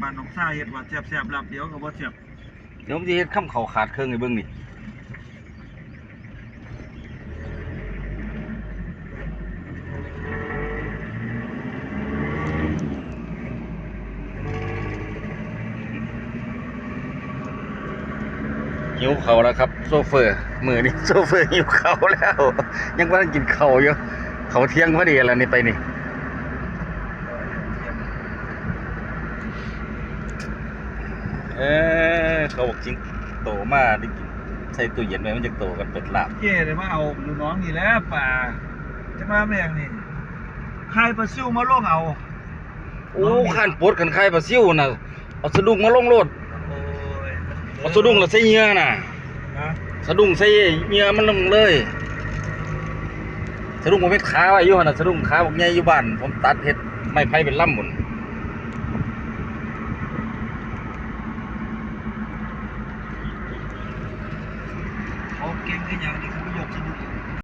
บ้านหนองซ่าเฮ็ดว่าแซ่บๆลำเดียวก็บ่แซ่บเดี๋ยวผมจะเฮ็ดข้ามเขาขาดเครื่องให้เบิ่งนี่หิวเขาแล้วครับโซเฟอร์มือนี่โซเฟอร์หิวเขาแล้วยังว่ากินเขาอยู่เขาเที่ยงพอดีแล้วนี่ไปนี่เขาบอกจริงโตมากได้กินใส่ตู้เย็นไว้มันจะโตกันเป็ดลาบเจ้ได้มาเอาลูกน้องนี่แหละป่าจะมาแม่งนี่ใครปลาซิวมาลงเอา โอ้ขันปวดกันไข่ปลาซิวน่ะเอาสะดุ้งมาลงโลดโอ้ยเอาสะดุ้งแล้วใส่เหงื่อน่ะสะดุ้งใส่เหงื่อมันลงเลยสะดุ้งผมเป็นขาไว้อยู่หั่นน่ะสะดุ้งขาบอกใหญ่อยู่บ้านผมตัดเฮ็ดไม้ไผ่เป็นลำหมุนเขาเก่งขึ้นอย่างนี้เขายกสะดุ้ง